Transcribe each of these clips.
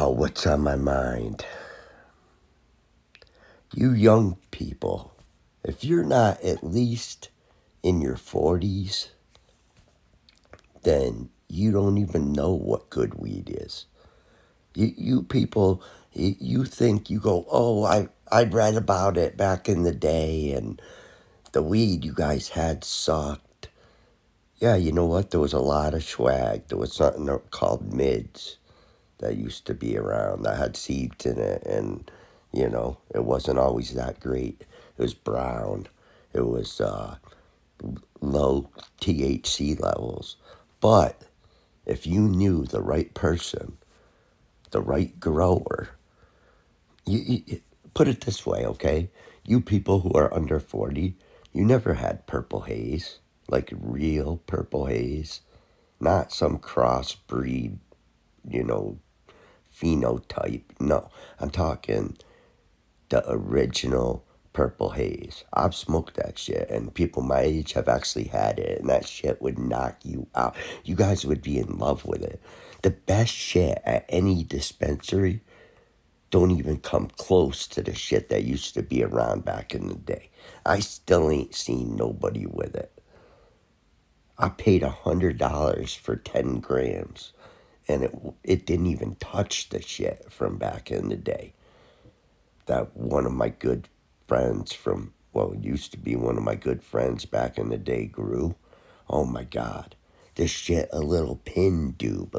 What's on my mind? You young people, if you're not at least in your 40s, then you don't even know what good weed is. You people, you think you go, oh, I read about it back in the day, and the weed you guys had sucked. Yeah, you know what? There was a lot of swag. There was something called mids that used to be around that had seeds in it, and it wasn't always that great. It was brown. It was low THC levels. But if you knew the right person, the right grower, you put it this way, okay? You people who are under 40, you never had purple haze, like real purple haze, not some crossbreed, you know, phenotype. No, I'm talking the original purple haze. I've smoked that shit, and people my age have actually had it, and that shit would knock you out. You guys would be in love with it. The best shit at any dispensary don't even come close to the shit that used to be around back in the day. I still ain't seen nobody with it. I paid $100 for 10 grams, and it didn't even touch the shit from back in the day. That one of my good friends it used to be one of my good friends back in the day grew. Oh my God. This shit, a little pin dube.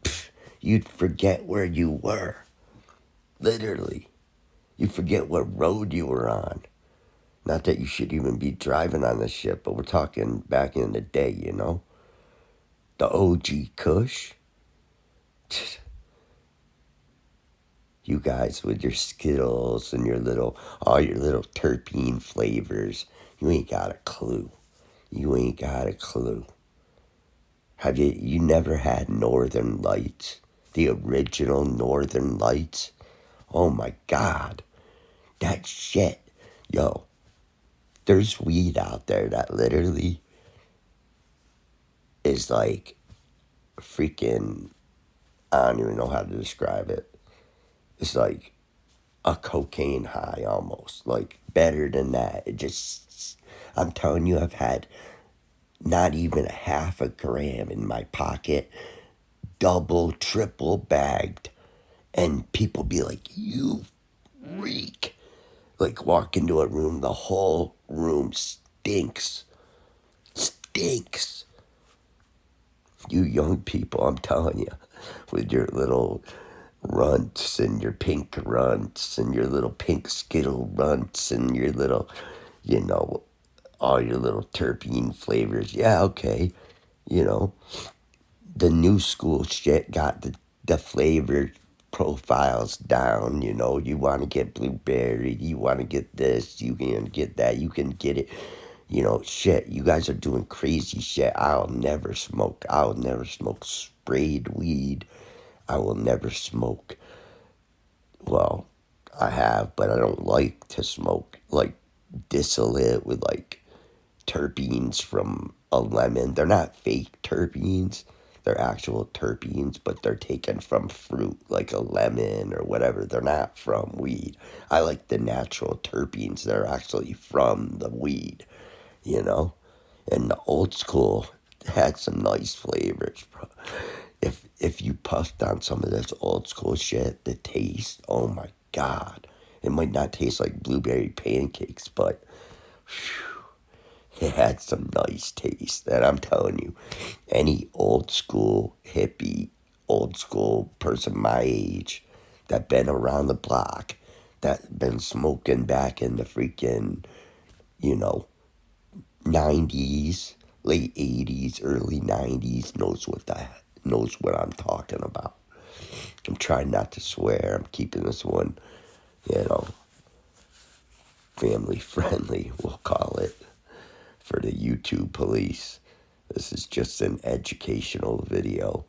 Pff, you'd forget where you were. Literally. You forget what road you were on. Not that you should even be driving on this shit, but we're talking back in the day, The OG Kush. You guys with your Skittles and all your little terpene flavors. You ain't got a clue. Have you never had Northern Lights? The original Northern Lights? Oh my God. That shit. Yo, there's weed out there that literally is like freaking, I don't even know how to describe it. It's like a cocaine high almost, like better than that. I'm telling you, I've had not even a half a gram in my pocket, double, triple bagged, and people be like, you reek. Like walk into a room, the whole room stinks. You young people, I'm telling you, with your little runts and your pink runts and your little pink Skittle runts and your little, all your little terpene flavors. Yeah, okay. The new school shit got the flavor profiles down. You want to get blueberry, you want to get this, you can get that, you can get it. Shit, you guys are doing crazy shit. I'll never smoke sprayed weed. I will never smoke. Well, I have, but I don't like to smoke like distillate with like terpenes from a lemon. They're not fake terpenes. They're actual terpenes, but they're taken from fruit like a lemon or whatever. They're not from weed. I like the natural terpenes that are actually from the weed, And the old school had some nice flavors, bro. If you puffed on some of this old school shit, the taste, oh my God. It might not taste like blueberry pancakes, but it had some nice taste. And I'm telling you, any old school hippie, old school person my age that been around the block, that been smoking back in the freaking, 90's, late 80's, early 90's knows what I'm talking about. I'm trying not to swear. I'm keeping this one, family friendly, we'll call it, for the YouTube police. This is just an educational video.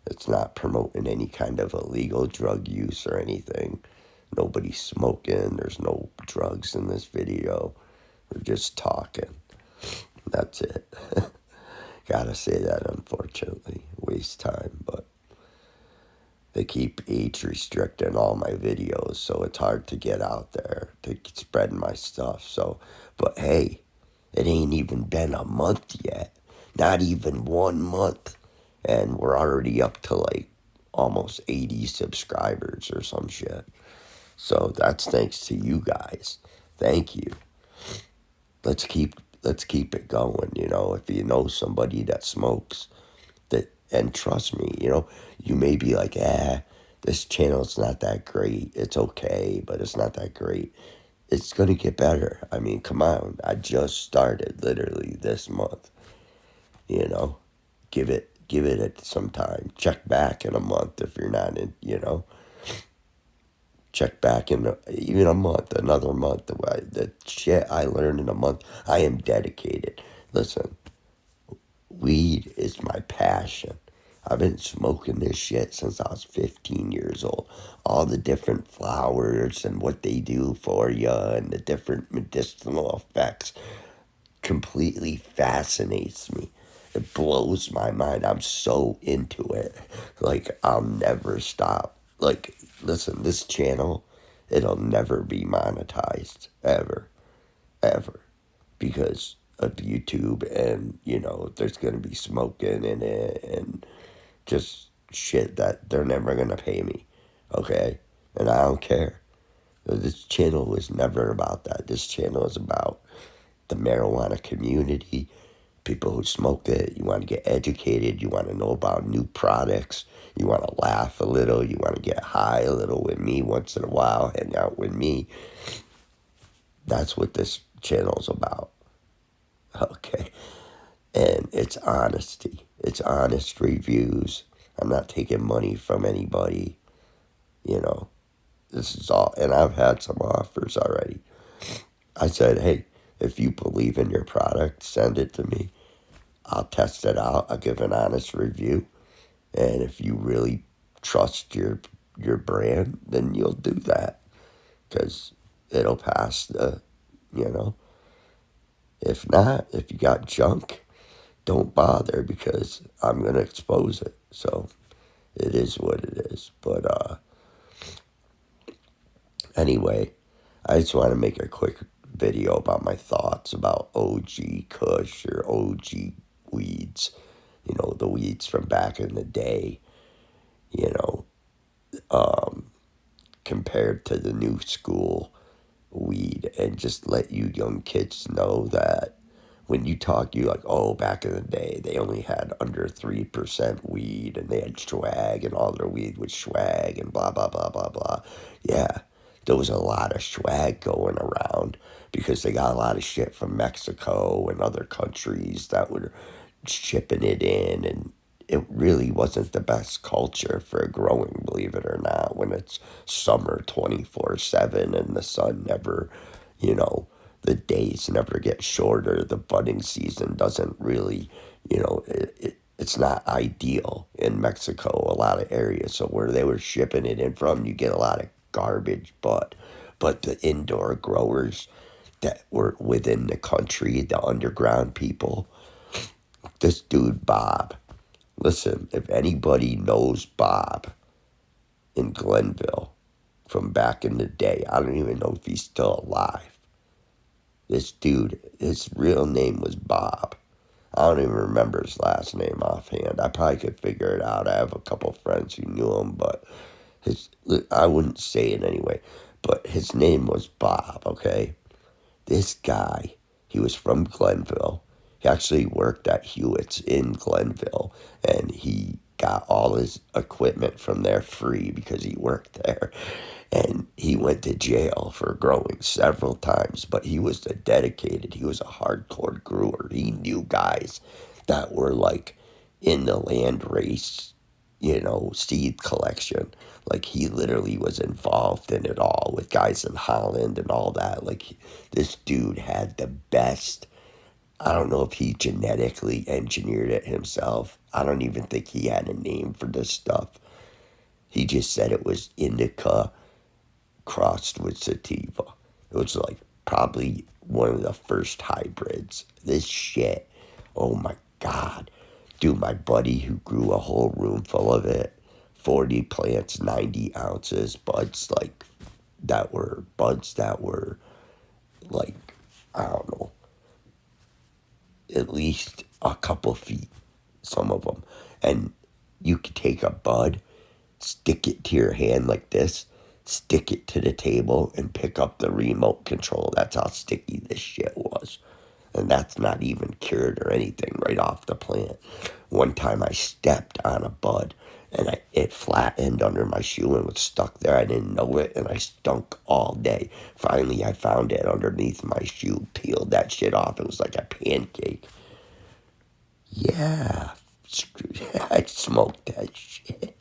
It's not promoting any kind of illegal drug use or anything. Nobody's smoking. There's no drugs in this video. We're just talking. That's it. Gotta say that, unfortunately. Waste time, but they keep age restricting all my videos, so it's hard to get out there to spread my stuff. So, but hey, it ain't even been a month yet. Not even 1 month. And we're already up to like almost 80 subscribers or some shit. So that's thanks to you guys. Thank you. Let's keep it going, if you know somebody that smokes, that, and trust me, you may be like, this channel's not that great. It's okay, but it's not that great. It's gonna get better. I mean, come on. I just started literally this month. Give it some time. Check back in a month if you're not in. Check back in even a month, another month. The shit I learned in a month. I am dedicated. Listen, weed is my passion. I've been smoking this shit since I was 15 years old. All the different flowers and what they do for you and the different medicinal effects completely fascinates me. It blows my mind. I'm so into it. Like, I'll never stop. Like, listen, this channel, it'll never be monetized. Ever. Ever. Because of YouTube, and, there's going to be smoking in it and just shit that they're never going to pay me. Okay? And I don't care. This channel was never about that. This channel is about the marijuana community, people who smoke it. You want to get educated. You want to know about new products. You want to laugh a little. You want to get high a little with me once in a while, hang out with me. That's what this channel's about. Okay. And it's honesty. It's honest reviews. I'm not taking money from anybody. This is all. And I've had some offers already. I said, hey, if you believe in your product, send it to me. I'll test it out. I'll give an honest review. And if you really trust your brand, then you'll do that. Because it'll pass If not, if you got junk, don't bother, because I'm going to expose it. So it is what it is. But anyway, I just want to make a quick video about my thoughts about OG Kush or OG weeds. The weeds from back in the day, compared to the new school weed, and just let you young kids know that when you talk, you like, oh, back in the day, they only had under 3% weed, and they had swag, and all their weed was swag, and blah, blah, blah, blah, blah. Yeah, there was a lot of swag going around because they got a lot of shit from Mexico and other countries that were shipping it in, and it really wasn't the best culture for growing, believe it or not, when it's summer 24/7 and the sun never, the days never get shorter. The budding season doesn't really, it's not ideal in Mexico, a lot of areas. So where they were shipping it in from, you get a lot of garbage, but the indoor growers that were within the country, the underground people, this dude, Bob, listen, if anybody knows Bob in Glenville from back in the day, I don't even know if he's still alive. This dude, his real name was Bob. I don't even remember his last name offhand. I probably could figure it out. I have a couple friends who knew him, but I wouldn't say it anyway. But his name was Bob, okay? This guy, he was from Glenville. He actually worked at Hewitt's in Glenville, and he got all his equipment from there free because he worked there. And he went to jail for growing several times, but he was he was a hardcore grower. He knew guys that were like in the land race, seed collection. Like, he literally was involved in it all with guys in Holland and all that. Like, this dude had the best. I don't know if he genetically engineered it himself. I don't even think he had a name for this stuff. He just said it was indica crossed with sativa. It was like probably one of the first hybrids. This shit, oh my God. Dude, my buddy who grew a whole room full of it 40 plants, 90 ounces, buds that were like, I don't know, at least a couple feet, some of them. And you could take a bud, stick it to your hand like this, stick it to the table, and pick up the remote control. That's how sticky this shit was. And that's not even cured or anything, right off the plant. One time I stepped on a bud and it flattened under my shoe and was stuck there. I didn't know it, and I stunk all day. Finally, I found it underneath my shoe, peeled that shit off. It was like a pancake. Yeah, I smoked that shit.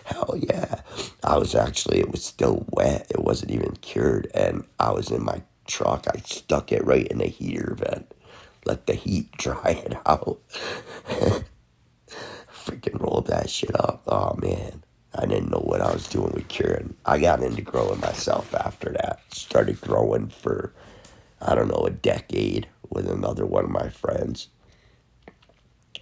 Hell yeah. It was still wet. It wasn't even cured. And I was in my truck. I stuck it right in the heater vent. Let the heat dry it out. Freaking rolled that shit up. Oh, man. I didn't know what I was doing with curing. I got into growing myself after that. Started growing for, I don't know, a decade with another one of my friends.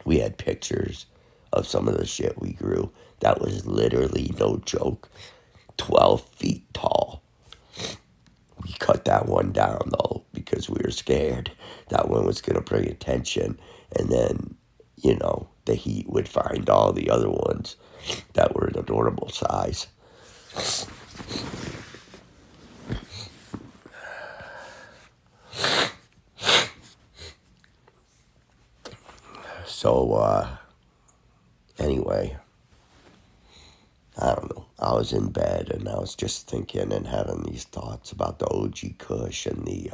We had pictures of some of the shit we grew. That was literally, no joke, 12 feet tall. We cut that one down, though, because we were scared that one was going to bring attention. And then, the heat would find all the other ones that were the normal size. So, anyway, I don't know. I was in bed and I was just thinking and having these thoughts about the OG Kush and the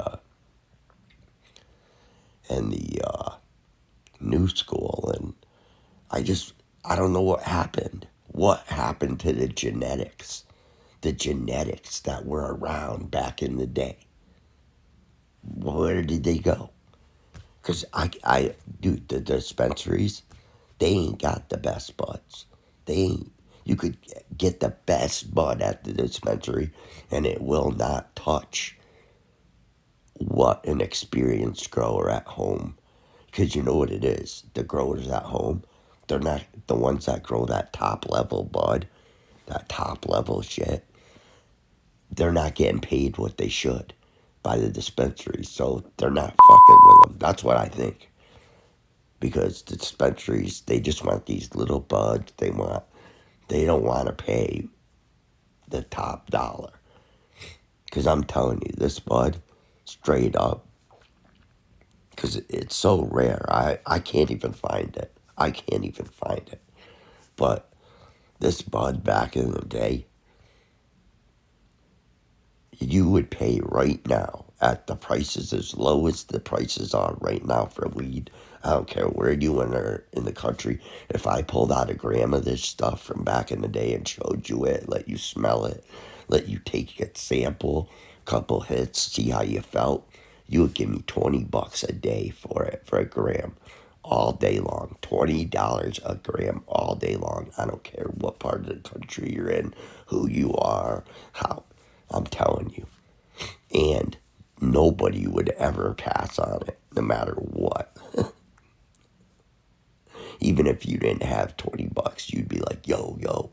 new school, and I don't know what happened. What happened to the genetics? The genetics that were around back in the day. Where did they go? Because dude, the dispensaries, they ain't got the best buds. You could get the best bud at the dispensary and it will not touch what an experienced grower at home. Because you know what it is. The growers at home, they're not the ones that grow that top level bud, that top level shit. They're not getting paid what they should by the dispensaries. So they're not fucking with them. That's what I think. Because the dispensaries, they just want these little buds. They don't want to pay the top dollar. Because I'm telling you, this bud, straight up, because it's so rare. I can't even find it. I can't even find it. But this bud back in the day, you would pay right now at the prices as low as the prices are right now for weed. I don't care where you are in the country. If I pulled out a gram of this stuff from back in the day and showed you it, let you smell it, let you take a sample, couple hits, see how you felt, you would give me $20 a day for it, for a gram, all day long. $20 a gram all day long. I don't care what part of the country you're in, who you are, how. I'm telling you. And nobody would ever pass on it, no matter what. Even if you didn't have $20, you'd be like, yo,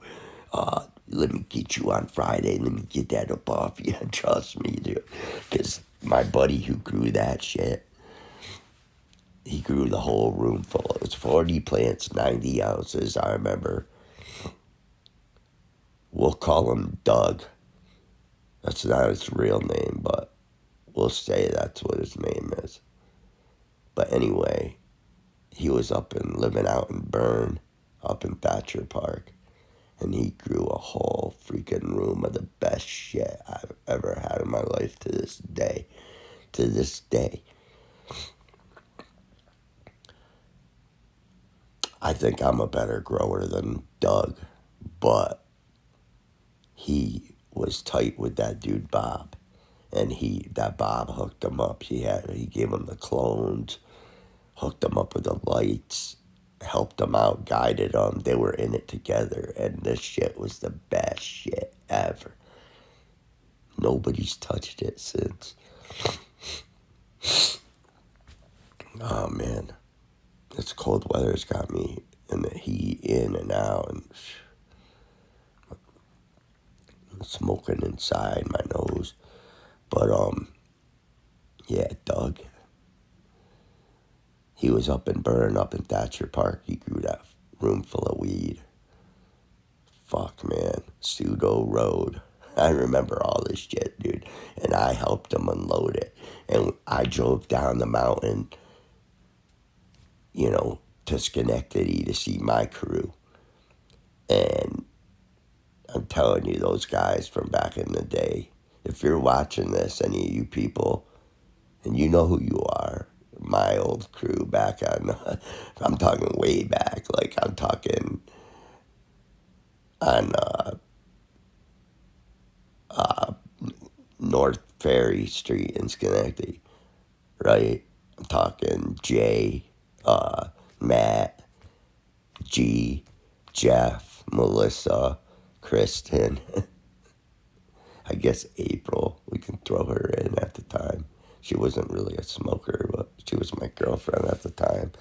let me get you on Friday. Let me get that up off you. Trust me, dude. Because my buddy who grew that shit, he grew the whole room full. It was 40 plants, 90 ounces, I remember. We'll call him Doug. That's not his real name, but we'll say that's what his name is. But anyway, he was living out in Bern, up in Thatcher Park. And he grew a whole freaking room of the best shit I've ever had in my life to this day. To this day. I think I'm a better grower than Doug, but he was tight with that dude Bob. And that Bob hooked him up. He gave him the clones, hooked him up with the lights, helped him out, guided him. They were in it together, and this shit was the best shit ever. Nobody's touched it since. Oh, man. This cold weather's got me in the heat, in and out. And smoking inside my nose. But, yeah, Doug, he was up in Burn, up in Thatcher Park. He grew that room full of weed. Fuck, man. Sudo Road. I remember all this shit, dude. And I helped him unload it. And I drove down the mountain, to Schenectady to see my crew. And I'm telling you, those guys from back in the day, if you're watching this, any of you people, and you know who you are, my old crew back on, I'm talking way back, like I'm talking on North Ferry Street in Schenectady, right? I'm talking Jay, Matt, G, Jeff, Melissa, Kristen, I guess April, we can throw her in at the time. She wasn't really a smoker, but she was my girlfriend at the time.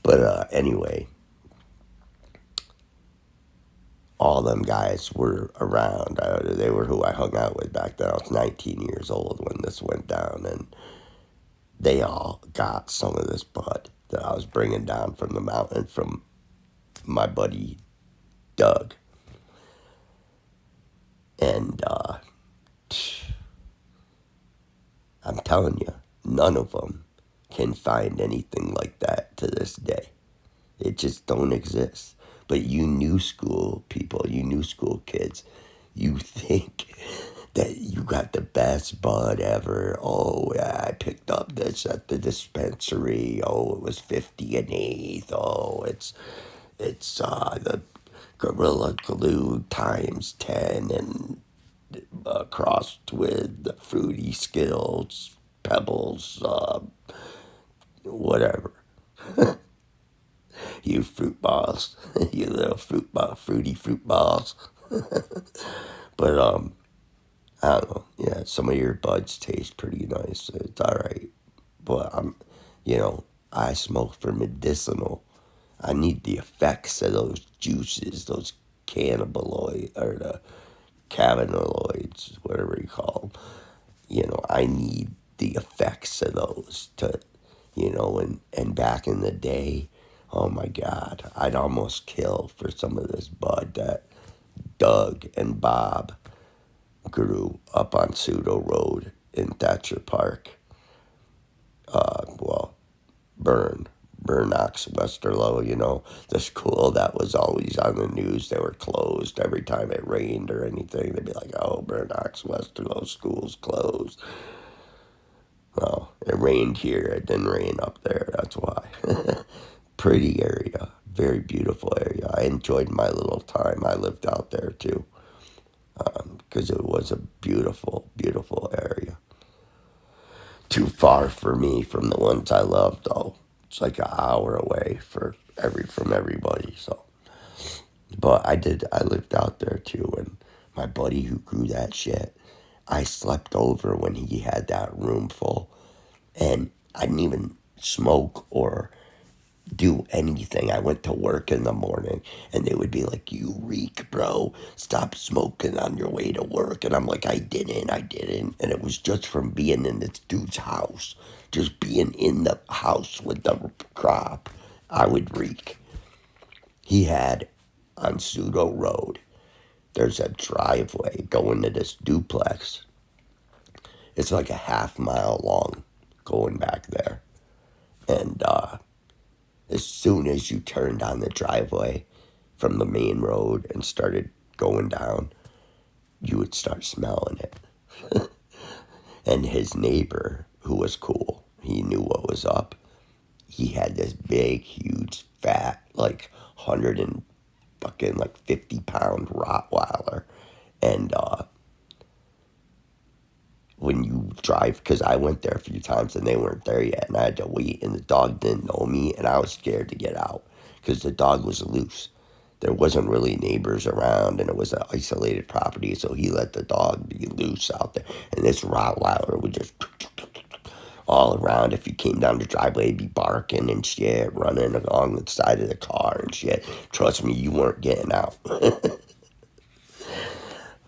But anyway, all them guys were around. They were who I hung out with back then. I was 19 years old when this went down, and they all got some of this bud that I was bringing down from the mountain from my buddy Doug. And I'm telling you, none of them can find anything like that to this day. It just don't exist. But you new school people, you new school kids, you think that you got the best bud ever. Oh, yeah, I picked up this at the dispensary. Oh, it was 50 an eighth. Oh, it's the Gorilla Glue times 10 and crossed with the Fruity Skills, Pebbles, whatever. You fruit balls, you little fruity fruit balls. But I don't know. Yeah, some of your buds taste pretty nice. It's all right, but I smoke for medicinal. I need the effects of those juices, those cannabinoid or the cannabinoids, whatever you call them. I need the effects of those to, and back in the day, oh my God, I'd almost kill for some of this bud that Doug and Bob grew up on Sudo Road in Thatcher Park. Well, Burnox, Westerlo, the school that was always on the news. They were closed every time it rained or anything. They'd be like, oh, Burnox, Westerlo, school's closed. Well, it rained here. It didn't rain up there. That's why. Pretty area. Very beautiful area. I enjoyed my little time. I lived out there too. Because it was a beautiful, beautiful area. Too far for me from the ones I loved, though. It's like an hour away from everybody. So, but I lived out there too, and my buddy who grew that shit, I slept over when he had that room full, and I didn't even smoke or do anything. I went to work in the morning and they would be like, you reek, bro. Stop smoking on your way to work. And I'm like, I didn't. And it was just from being in this dude's house, just being in the house with the crop, I would reek. He had on Sudo Road, there's a driveway going to this duplex. It's like a half-mile long going back there. And as soon as you turned on the driveway from the main road and started going down, you would start smelling it. And his neighbor, who was cool, he knew what was up. He had this big, huge, fat, like 100 and fucking like 50-pound Rottweiler. And when you drive, because I went there a few times and they weren't there yet, and I had to wait, and the dog didn't know me, and I was scared to get out because the dog was loose. There wasn't really neighbors around, and it was an isolated property, so he let the dog be loose out there. And this Rottweiler would just all around. If you came down the driveway, he'd be barking and shit, running along the side of the car and shit. Trust me, you weren't getting out.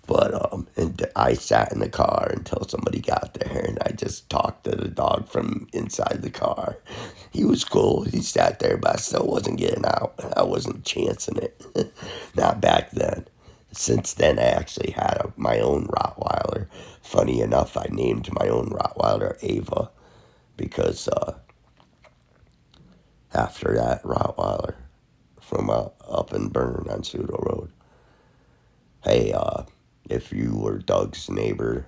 But And I sat in the car until somebody got there, and I just talked to the dog from inside the car. He was cool. He sat there, but I still wasn't getting out. I wasn't chancing it. Not back then. Since then, I actually had my own Rottweiler. Funny enough, I named my own Rottweiler Ava because after that Rottweiler from up in Bern on Sudo Road. Hey, if you were Doug's neighbor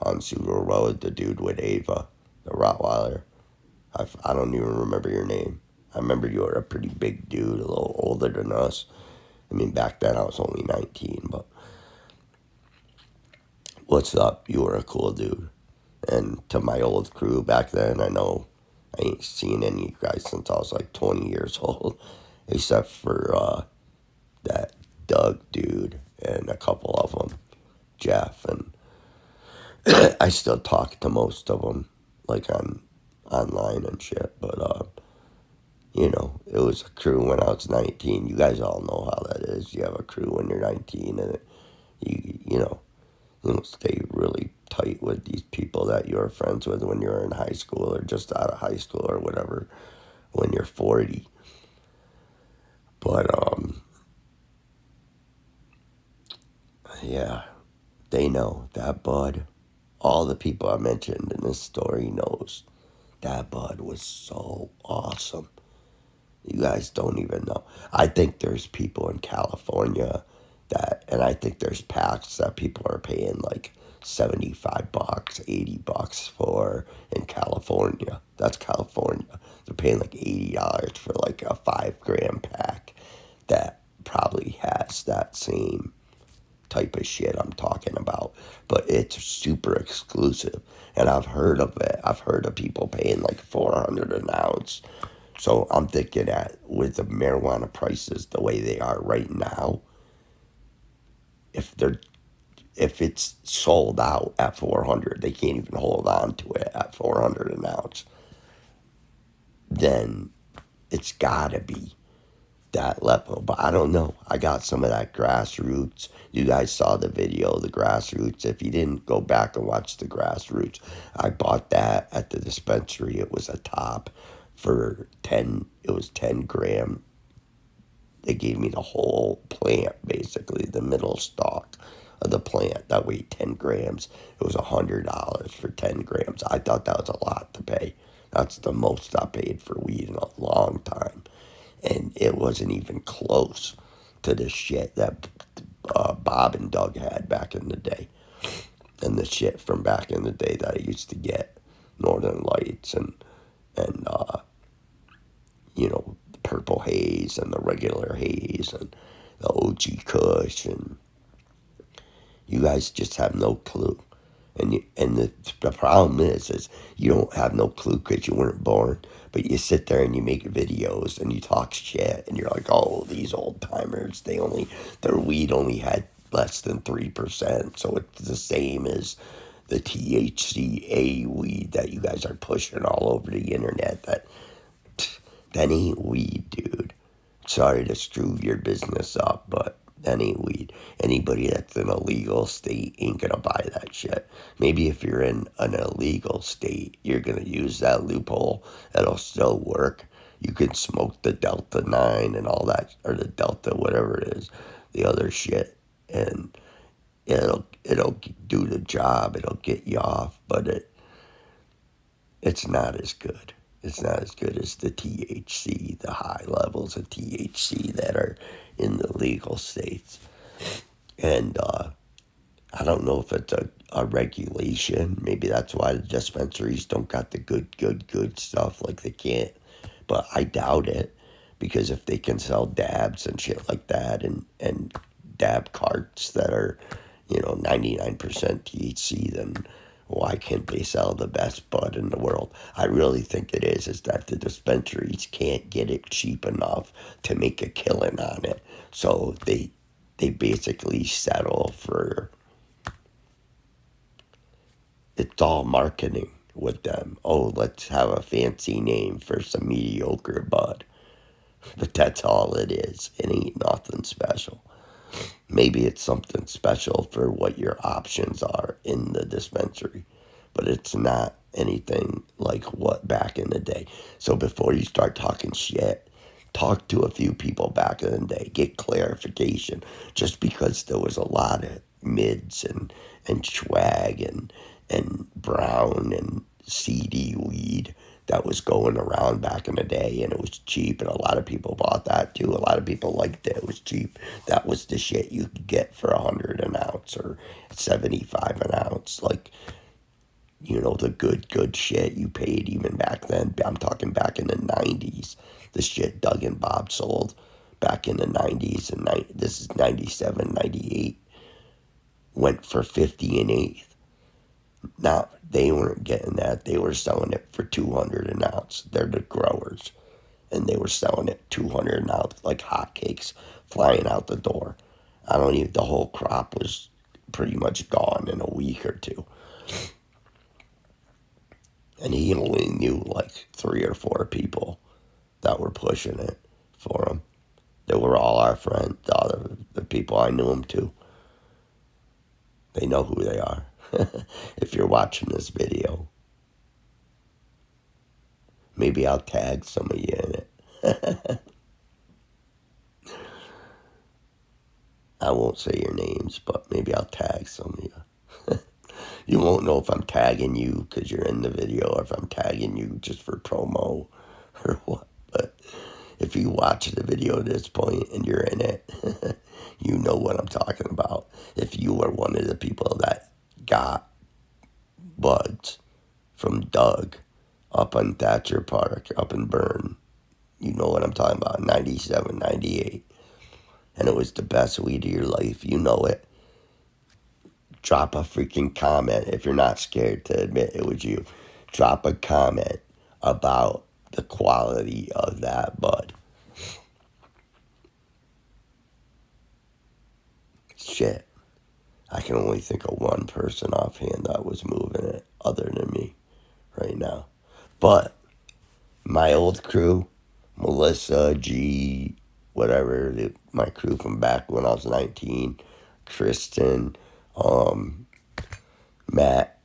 on Sudo Road, the dude with Ava, the Rottweiler, I don't even remember your name. I remember you were a pretty big dude, a little older than us. I mean, back then I was only 19, but what's up? You were a cool dude. And to my old crew back then, I know I ain't seen any of you guys since I was like 20 years old, except for that Doug dude and a couple of them, Jeff, and I still talk to most of them, like online and shit. But it was a crew when I was 19. You guys all know how that is. You have a crew when you're 19, and you stay really tight with these people that you're friends with when you're in high school or just out of high school or whatever when you're 40. But yeah, they know that bud. All the people I mentioned in this story knows that bud was so awesome. You guys don't even know. I think there's people in California and I think there's packs that people are paying like $75, $80 for in California. That's California. They're paying like $80 for like a 5 gram pack that probably has that same type of shit I'm talking about, but it's super exclusive. And I've heard of it. I've heard of people paying like $400 an ounce. So I'm thinking that with the marijuana prices the way they are right now, if it's sold out at 400, they can't even hold on to it at 400 an ounce. Then it's gotta be that level, but I don't know. I got some of that grassroots. You guys saw the video, the grassroots. If you didn't, go back and watch the grassroots. I bought that at the dispensary. It was a top for 10. It was 10 gram. They gave me the whole plant, basically the middle stalk of the plant that weighed 10 grams. It was $100 for 10 grams. I thought that was a lot to pay. That's the most I paid for weed in a long time. And it wasn't even close to the shit that Bob and Doug had back in the day. And the shit from back in the day that I used to get. Northern Lights and the Purple Haze and the regular haze and the OG Kush. And you guys just have no clue. And the problem is you don't have no clue because you weren't born. But you sit there and you make videos and you talk shit and you're like, oh, these old timers, their weed only had less than 3%. So it's the same as the THCA weed that you guys are pushing all over the internet. That ain't weed, dude. Sorry to screw your business up, but that ain't weed. Anybody that's in a legal state ain't gonna buy that shit. Maybe if you're in an illegal state, you're gonna use that loophole. It'll still work. You can smoke the Delta 9 and all that, or the Delta, whatever it is, the other shit, and it'll do the job. It'll get you off, but it's not as good. It's not as good as the THC, the high levels of THC that are in the legal states. And I don't know if it's a regulation. Maybe that's why the dispensaries don't got the good stuff. Like they can't. But I doubt it. Because if they can sell dabs and shit like that and dab carts that are, 99% THC, then why can't they sell the best bud in the world? I really think it is that the dispensaries can't get it cheap enough to make a killing on it. So they basically settle for, it's all marketing with them. Oh, let's have a fancy name for some mediocre bud. But that's all it is. It ain't nothing special. Maybe it's something special for what your options are in the dispensary, but it's not anything like what back in the day. So before you start talking shit, talk to a few people back in the day, get clarification. Just because there was a lot of mids and swag and brown and seedy weed that was going around back in the day, and it was cheap, and a lot of people bought that too. A lot of people liked it. It was cheap. That was the shit you could get for 100 an ounce or 75 an ounce. Like, the good shit you paid even back then. I'm talking back in the 90's. The shit Doug and Bob sold back in the 90's, and this is 97, 98, went for 50 an eighth. Now, they weren't getting that. They were selling it for 200 an ounce. They're the growers. And they were selling it 200 an ounce like hotcakes, flying out the door. The whole crop was pretty much gone in a week or two. And he only knew like 3 or 4 people that were pushing it for him. They were all our friends, the people I knew him to. They know who they are. If you're watching this video, maybe I'll tag some of you in it. I won't say your names, but maybe I'll tag some of you. You won't know if I'm tagging you because you're in the video or if I'm tagging you just for promo or what. But if you watch the video at this point and you're in it, you know what I'm talking about. If you were one of the people that got buds from Doug up on Thatcher Park, up in Bern, you know what I'm talking about, 97, 98. And it was the best weed of your life. You know it. Drop a freaking comment if you're not scared to admit it was you. Drop a comment about the quality of that bud. Shit. I can only think of one person offhand that was moving it other than me right now. But my old crew, Melissa, G, whatever, my crew from back when I was 19, Kristen, Matt,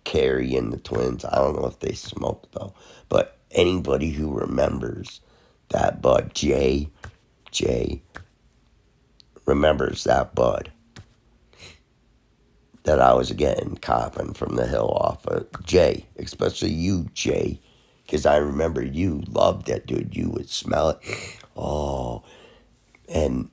Carrie and the twins. I don't know if they smoked though. But anybody who remembers that bud, Jay remembers that bud that I was getting copping from the hill off of Jay, especially you, Jay, because I remember you loved it, dude. You would smell it. Oh, and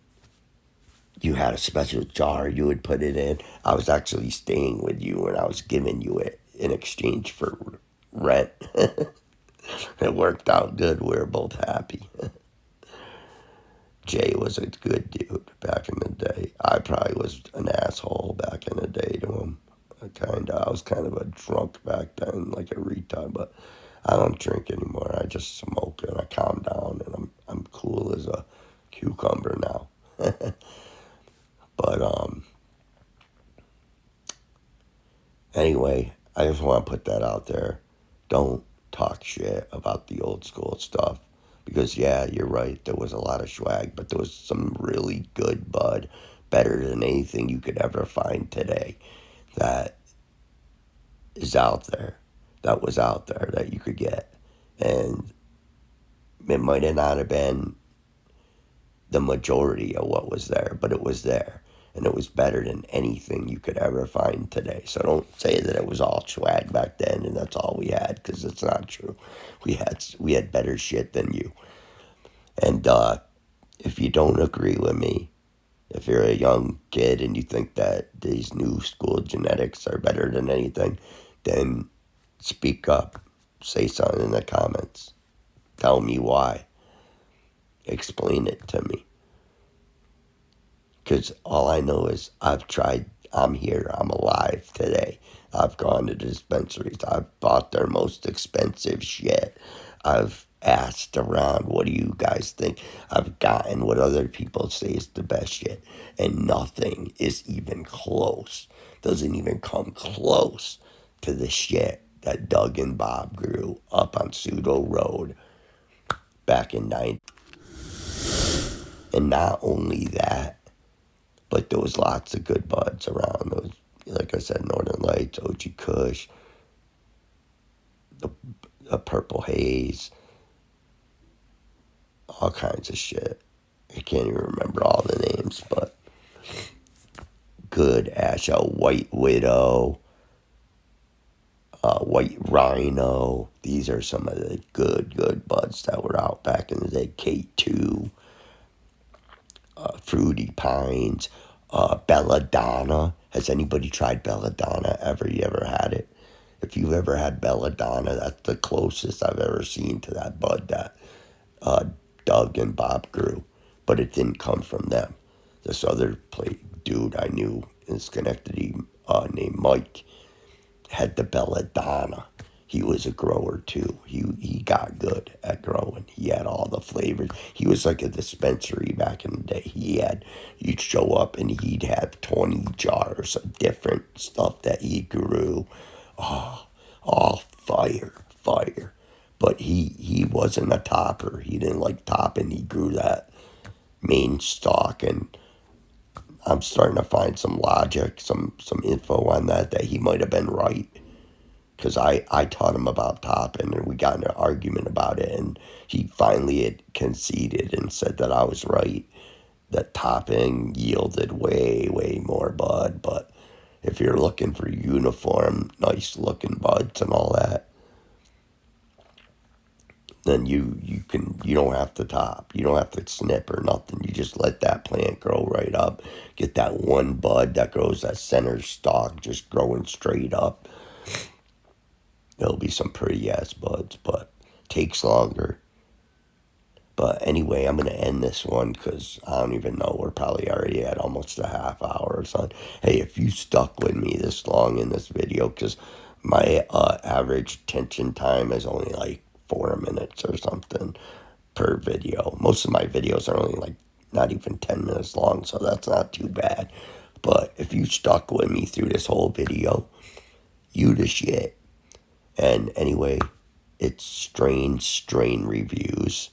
you had a special jar you would put it in. I was actually staying with you and I was giving you it in exchange for rent. It worked out good. We were both happy. Jay was a good dude back in the day. I probably was an asshole back in the day to him. I was kind of a drunk back then, like a retard, but I don't drink anymore. I just smoke and I calm down and I'm cool as a cucumber now. But anyway, I just want to put that out there. Don't talk shit about the old school stuff. Because, yeah, you're right, there was a lot of swag, but there was some really good bud, better than anything you could ever find today, that is out there, that was out there, that you could get. And it might have not have been the majority of what was there, but it was there. And it was better than anything you could ever find today. So don't say that it was all swag back then and that's all we had, because it's not true. We had better shit than you. And if you don't agree with me, if you're a young kid and you think that these new school genetics are better than anything, then speak up. Say something in the comments. Tell me why. Explain it to me. Because all I know is I've tried, I'm here, I'm alive today. I've gone to dispensaries. I've bought their most expensive shit. I've asked around, what do you guys think? I've gotten what other people say is the best shit. And nothing is even close. Doesn't even come close to the shit that Doug and Bob grew up on Sudo Road back in 90. And not only that, but there was lots of good buds around. There was, like I said, Northern Lights, OG Kush, the Purple Haze, all kinds of shit. I can't even remember all the names, but good Ashel, White Widow, White Rhino. These are some of the good buds that were out back in the day. K2, Fruity Pines, Belladonna. Has anybody tried Belladonna ever? You ever had it? If you've ever had Belladonna, that's the closest I've ever seen to that bud that Doug and Bob grew. But it didn't come from them. This other dude I knew in Schenectady named Mike had the Belladonna. He was a grower too. He got good at growing. He had all the flavors. He was like a dispensary back in the day. You'd show up and he'd have 20 jars of different stuff that he grew. Oh, all fire. But he wasn't a topper. He didn't like topping. He grew that main stalk, and I'm starting to find some logic, some info on that he might have been right. Because I taught him about topping, and we got in an argument about it, and he finally had conceded and said that I was right, that topping yielded way more bud. But if you're looking for uniform, nice looking buds and all that, then you don't have to top. You don't have to snip or nothing. You just let that plant grow right up. Get that one bud that grows that center stalk just growing straight up. There'll be some pretty ass buds, but takes longer. But anyway, I'm gonna end this one because I don't even know. We're probably already at almost a half hour or something. Hey, if you stuck with me this long in this video, because my average attention time is only like 4 minutes or something per video. Most of my videos are only like not even 10 minutes long, so that's not too bad. But if you stuck with me through this whole video, you the shit. And anyway, it's Strain Reviews,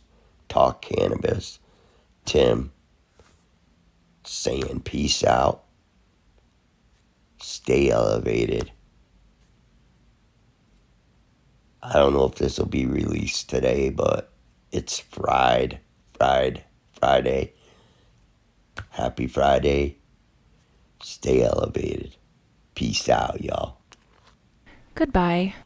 Talk Cannabis, Tim, saying peace out, stay elevated. I don't know if this will be released today, but it's Friday. Happy Friday. Stay elevated. Peace out, y'all. Goodbye.